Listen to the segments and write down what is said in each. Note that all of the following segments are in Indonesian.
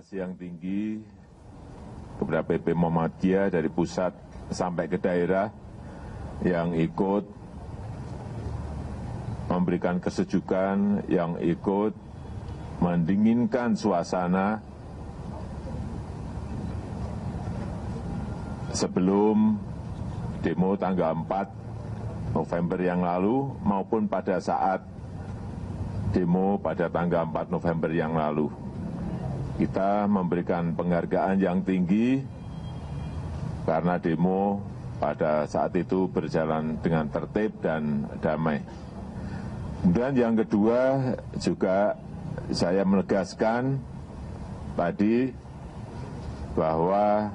apresiasi yang tinggi kepada PP Muhammadiyah dari pusat sampai ke daerah yang ikut memberikan kesejukan, yang ikut mendinginkan suasana sebelum demo tanggal 4 November yang lalu maupun pada saat demo pada tanggal 4 November yang lalu. Kita memberikan penghargaan yang tinggi karena demo pada saat itu berjalan dengan tertib dan damai. Kemudian yang kedua juga saya menegaskan tadi bahwa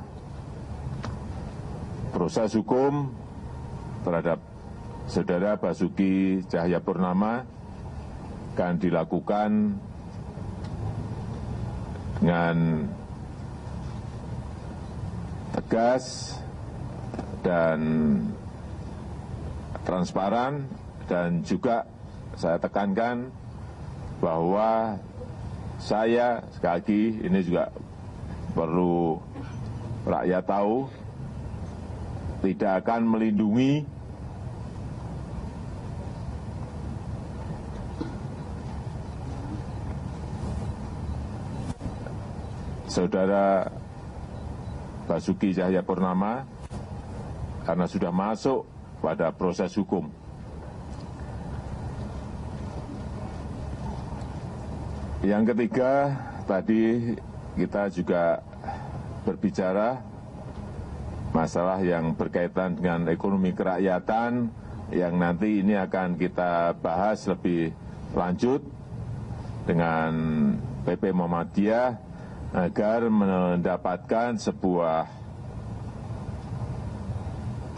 proses hukum terhadap Saudara Basuki Cahayapurnama akan dilakukan dengan tegas dan transparan, dan juga saya tekankan bahwa saya, sekali lagi ini juga perlu rakyat tahu, tidak akan melindungi Saudara Basuki Cahayapurnama karena sudah masuk pada proses hukum. Yang ketiga, tadi kita juga berbicara masalah yang berkaitan dengan ekonomi kerakyatan yang nanti ini akan kita bahas lebih lanjut dengan PP Muhammadiyah agar mendapatkan sebuah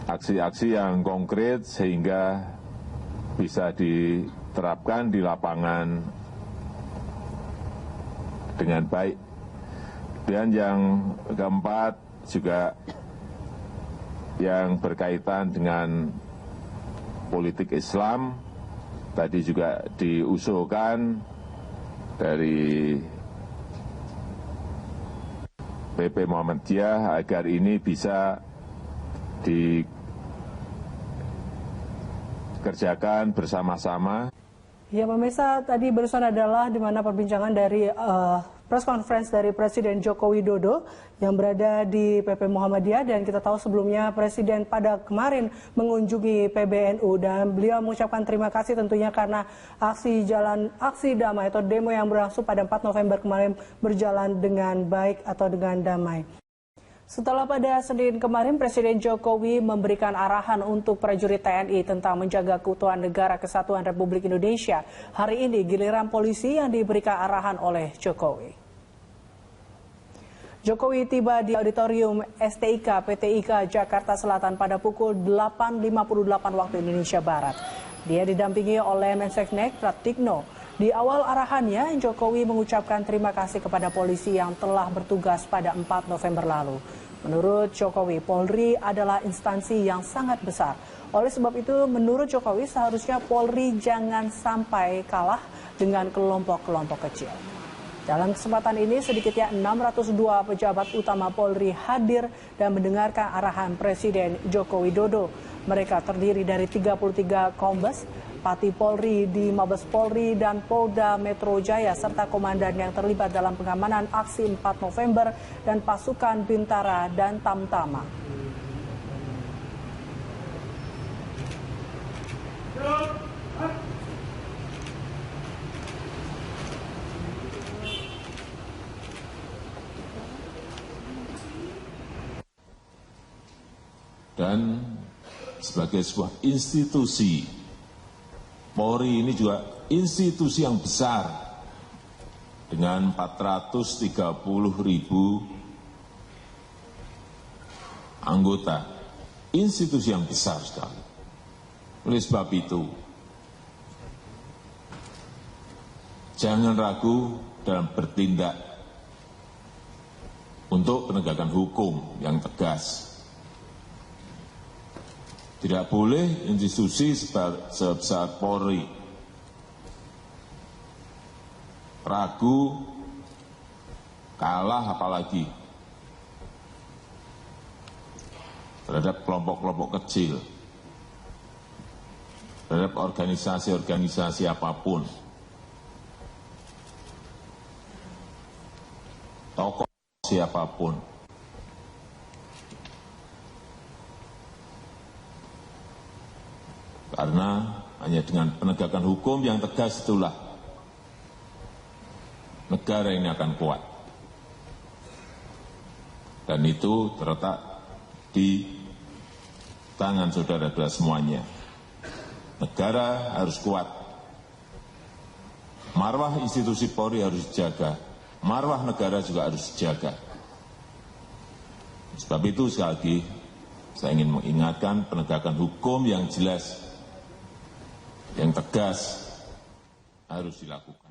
aksi-aksi yang konkret sehingga bisa diterapkan di lapangan dengan baik. Dan yang keempat juga yang berkaitan dengan politik Islam, tadi juga diusulkan dari PP Muhammadiyah agar ini bisa dikerjakan bersama-sama. Ya, pemirsa, tadi barusan adalah di mana perbincangan dari press conference dari Presiden Joko Widodo yang berada di PP Muhammadiyah, dan kita tahu sebelumnya Presiden pada kemarin mengunjungi PBNU dan beliau mengucapkan terima kasih tentunya karena aksi damai atau demo yang berlangsung pada 4 November kemarin berjalan dengan baik atau dengan damai. Setelah pada Senin kemarin Presiden Jokowi memberikan arahan untuk prajurit TNI tentang menjaga keutuhan negara kesatuan Republik Indonesia, hari ini giliran polisi yang diberikan arahan oleh Jokowi. Jokowi tiba di auditorium STIK PT IKA Jakarta Selatan pada pukul 8.58 waktu Indonesia Barat. Dia didampingi oleh Menseknek Pratikno. Di awal arahannya, Jokowi mengucapkan terima kasih kepada polisi yang telah bertugas pada 4 November lalu. Menurut Jokowi, Polri adalah instansi yang sangat besar. Oleh sebab itu, menurut Jokowi, seharusnya Polri jangan sampai kalah dengan kelompok-kelompok kecil. Dalam kesempatan ini, sedikitnya 602 pejabat utama Polri hadir dan mendengarkan arahan Presiden Joko Widodo. Mereka terdiri dari 33 Kombes, Pati Polri di Mabes Polri dan Polda Metro Jaya serta komandan yang terlibat dalam pengamanan aksi 4 November dan pasukan Bintara dan Tamtama. Dan sebagai sebuah institusi, Polri ini juga institusi yang besar dengan 430.000 anggota, institusi yang besar sekali. Oleh sebab itu, jangan ragu dalam bertindak untuk penegakan hukum yang tegas. Tidak boleh institusi sebesar Polri ragu kalah apalagi terhadap kelompok-kelompok kecil, terhadap organisasi-organisasi apapun, tokoh siapapun. Karena hanya dengan penegakan hukum yang tegas itulah negara ini akan kuat. Dan itu terletak di tangan saudara-saudara semuanya. Negara harus kuat. Marwah institusi Polri harus dijaga. Marwah negara juga harus dijaga. Sebab itu sekali lagi saya ingin mengingatkan penegakan hukum yang jelas, yang tegas harus dilakukan.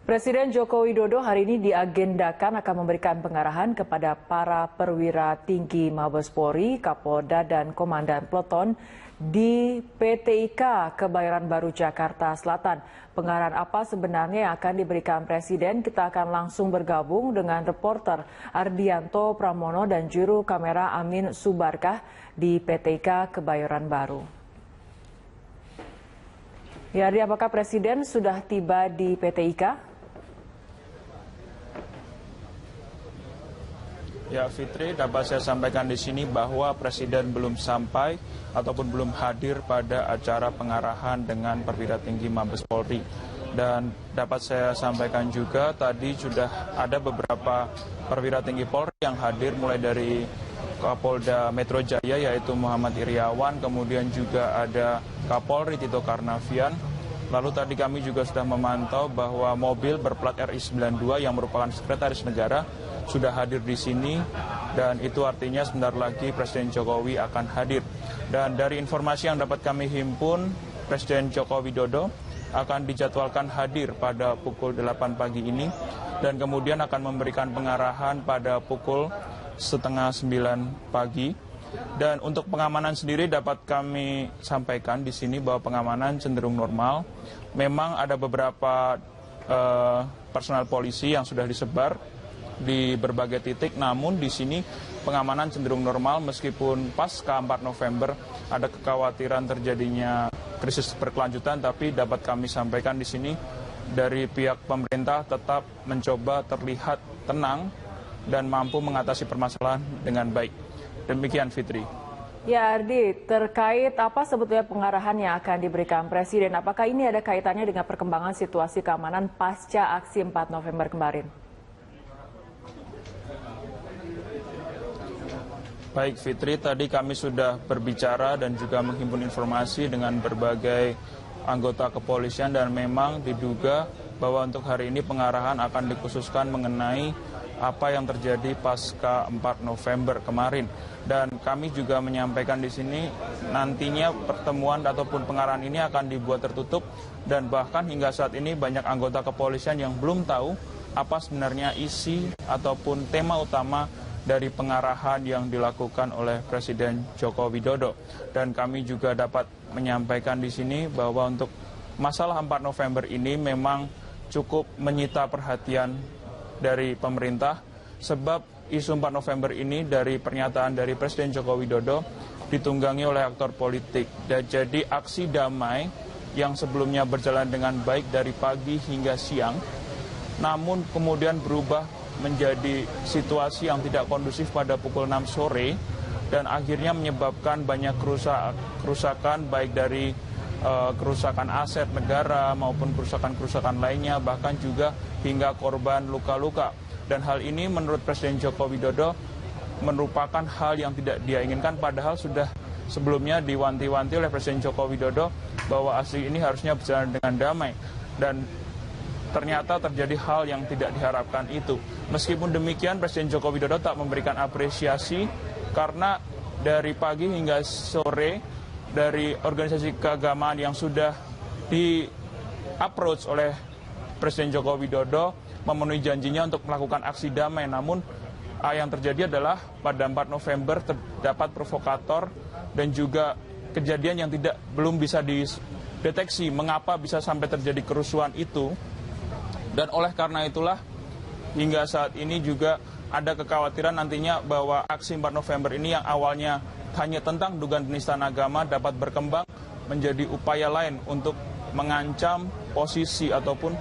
Presiden Joko Widodo hari ini diagendakan akan memberikan pengarahan kepada para perwira tinggi Mabes Polri, Kapolda dan Komandan Peleton di PTIK Kebayoran Baru Jakarta Selatan. Pengarahan apa sebenarnya yang akan diberikan Presiden? Kita akan langsung bergabung dengan reporter Ardianto Pramono dan juru kamera Amin Subarkah di PTIK Kebayoran Baru. Ya, Ardi, apakah Presiden sudah tiba di PTIK? Ya, Fitri, dapat saya sampaikan di sini bahwa Presiden belum sampai ataupun belum hadir pada acara pengarahan dengan perwira tinggi Mabes Polri. Dan dapat saya sampaikan juga tadi sudah ada beberapa perwira tinggi Polri yang hadir mulai dari Kapolda Metro Jaya yaitu Muhammad Iriawan, kemudian juga ada Kapolri Tito Karnavian. Lalu tadi kami juga sudah memantau bahwa mobil berplat RI92 yang merupakan sekretaris negara sudah hadir di sini, dan itu artinya sebentar lagi Presiden Jokowi akan hadir. Dan dari informasi yang dapat kami himpun, Presiden Joko Widodo akan dijadwalkan hadir pada pukul 8 pagi ini dan kemudian akan memberikan pengarahan pada pukul 8:30 pagi. Dan untuk pengamanan sendiri dapat kami sampaikan di sini bahwa pengamanan cenderung normal. Memang ada beberapa personal polisi yang sudah disebar di berbagai titik, namun di sini pengamanan cenderung normal meskipun pasca 4 November ada kekhawatiran terjadinya krisis berkelanjutan, tapi dapat kami sampaikan di sini dari pihak pemerintah tetap mencoba terlihat tenang dan mampu mengatasi permasalahan dengan baik. Demikian, Fitri. Ya, Ardi, terkait apa sebetulnya pengarahan yang akan diberikan Presiden? Apakah ini ada kaitannya dengan perkembangan situasi keamanan pasca aksi 4 November kemarin? Baik, Fitri, tadi kami sudah berbicara dan juga menghimpun informasi dengan berbagai anggota kepolisian dan memang diduga bahwa untuk hari ini pengarahan akan dikhususkan mengenai apa yang terjadi pasca 4 November kemarin. Dan kami juga menyampaikan di sini nantinya pertemuan ataupun pengarahan ini akan dibuat tertutup dan bahkan hingga saat ini banyak anggota kepolisian yang belum tahu apa sebenarnya isi ataupun tema utama dari pengarahan yang dilakukan oleh Presiden Joko Widodo. Dan kami juga dapat menyampaikan di sini bahwa untuk masalah 4 November ini memang cukup menyita perhatian dari pemerintah, sebab isu 4 November ini dari pernyataan dari Presiden Joko Widodo ditunggangi oleh aktor politik. Dan jadi aksi damai yang sebelumnya berjalan dengan baik dari pagi hingga siang, namun kemudian berubah menjadi situasi yang tidak kondusif pada pukul 6 sore dan akhirnya menyebabkan banyak kerusakan baik dari kerusakan aset negara maupun kerusakan-kerusakan lainnya, bahkan juga hingga korban luka-luka. Dan hal ini menurut Presiden Joko Widodo merupakan hal yang tidak dia inginkan, padahal sudah sebelumnya diwanti-wanti oleh Presiden Joko Widodo bahwa aksi ini harusnya berjalan dengan damai. Dan ternyata terjadi hal yang tidak diharapkan itu. Meskipun demikian, Presiden Joko Widodo tak memberikan apresiasi karena dari pagi hingga sore dari organisasi keagamaan yang sudah di-approach oleh Presiden Joko Widodo memenuhi janjinya untuk melakukan aksi damai. Namun yang terjadi adalah pada 4 November terdapat provokator dan juga kejadian yang belum bisa dideteksi mengapa bisa sampai terjadi kerusuhan itu. Dan oleh karena itulah hingga saat ini juga ada kekhawatiran nantinya bahwa aksi 4 November ini yang awalnya hanya tentang dugaan penistaan agama dapat berkembang menjadi upaya lain untuk mengancam posisi ataupun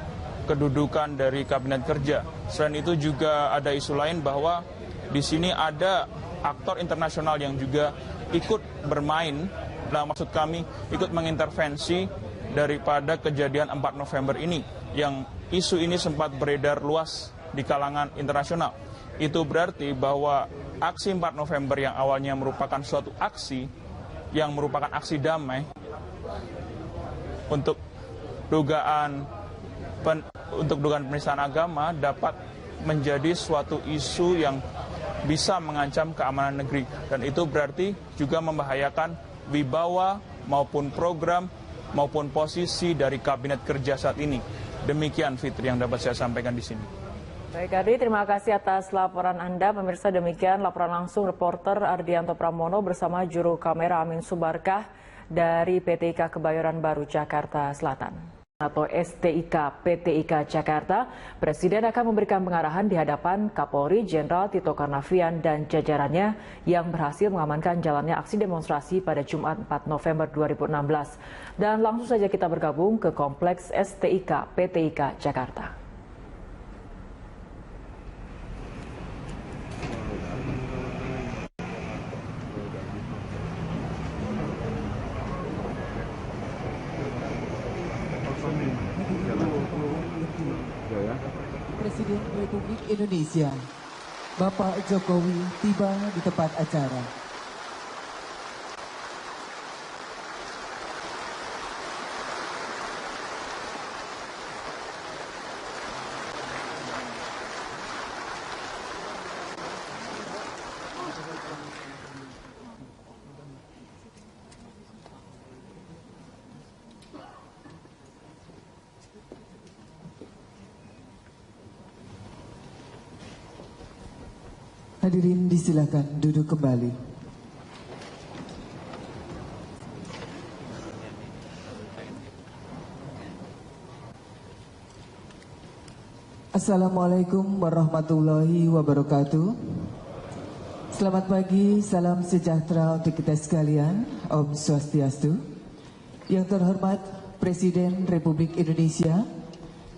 kedudukan dari kabinet kerja. Selain itu juga ada isu lain bahwa di sini ada aktor internasional yang juga ikut bermain, nah maksud kami ikut mengintervensi daripada kejadian 4 November ini, yang isu ini sempat beredar luas di kalangan internasional. Itu berarti bahwa aksi 4 November yang awalnya merupakan suatu aksi yang merupakan aksi damai untuk dugaan penistaan agama dapat menjadi suatu isu yang bisa mengancam keamanan negeri, dan itu berarti juga membahayakan wibawa maupun program maupun posisi dari kabinet kerja saat ini. Demikian Fitri yang dapat saya sampaikan di sini. Baik Ardi, terima kasih atas laporan Anda. Pemirsa, demikian laporan langsung reporter Ardianto Pramono bersama juru kamera Amin Subarkah dari PT IKA Kebayoran Baru Jakarta Selatan. Atau STIK PT IKA Jakarta, Presiden akan memberikan pengarahan di hadapan Kapolri Jenderal Tito Karnavian dan jajarannya yang berhasil mengamankan jalannya aksi demonstrasi pada Jumat 4 November 2016. Dan langsung saja kita bergabung ke Kompleks STIK PT IKA Jakarta. Presiden Republik Indonesia, Bapak Jokowi tiba di tempat acara. Hadirin disilakan duduk kembali. Assalamualaikum warahmatullahi wabarakatuh. Selamat pagi, salam sejahtera untuk kita sekalian. Om Swastiastu. Yang terhormat Presiden Republik Indonesia,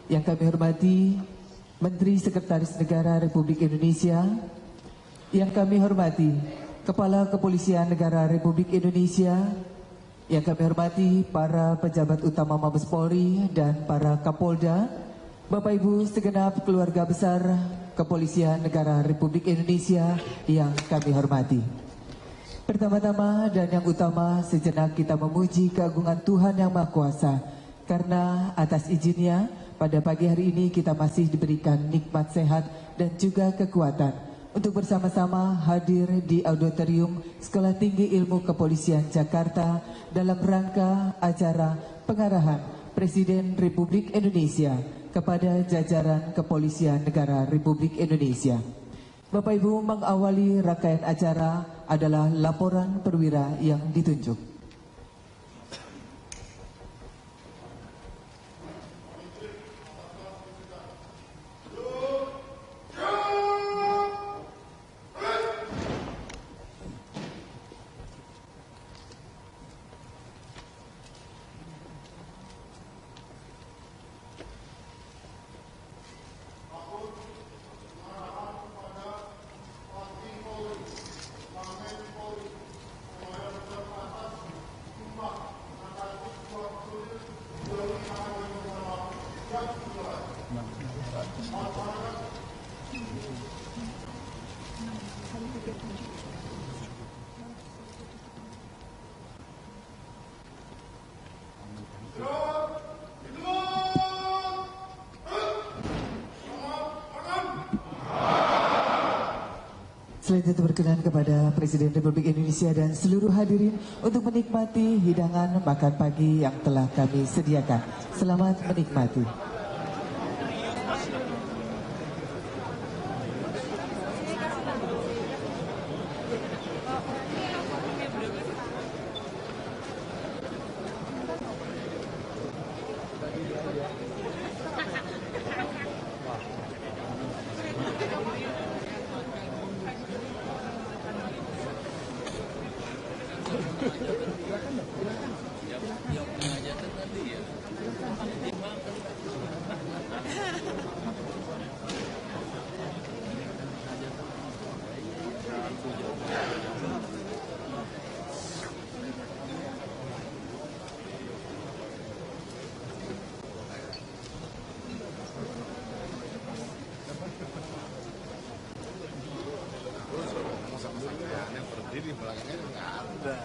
yang kami hormati Menteri Sekretaris Negara Republik Indonesia, yang kami hormati Kepala Kepolisian Negara Republik Indonesia, yang kami hormati para pejabat utama Mabes Polri dan para Kapolda, Bapak Ibu segenap keluarga besar Kepolisian Negara Republik Indonesia yang kami hormati. Pertama-tama dan yang utama, sejenak kita memuji keagungan Tuhan Yang Maha Kuasa, karena atas izinnya pada pagi hari ini kita masih diberikan nikmat sehat dan juga kekuatan untuk bersama-sama hadir di auditorium Sekolah Tinggi Ilmu Kepolisian Jakarta dalam rangka acara pengarahan Presiden Republik Indonesia kepada jajaran Kepolisian Negara Republik Indonesia. Bapak Ibu, mengawali rangkaian acara adalah laporan perwira yang ditunjuk. Selanjutnya berkenan kepada Presiden Republik Indonesia dan seluruh hadirin untuk menikmati hidangan makan pagi yang telah kami sediakan. Selamat menikmati. di belakangnya nggak ada.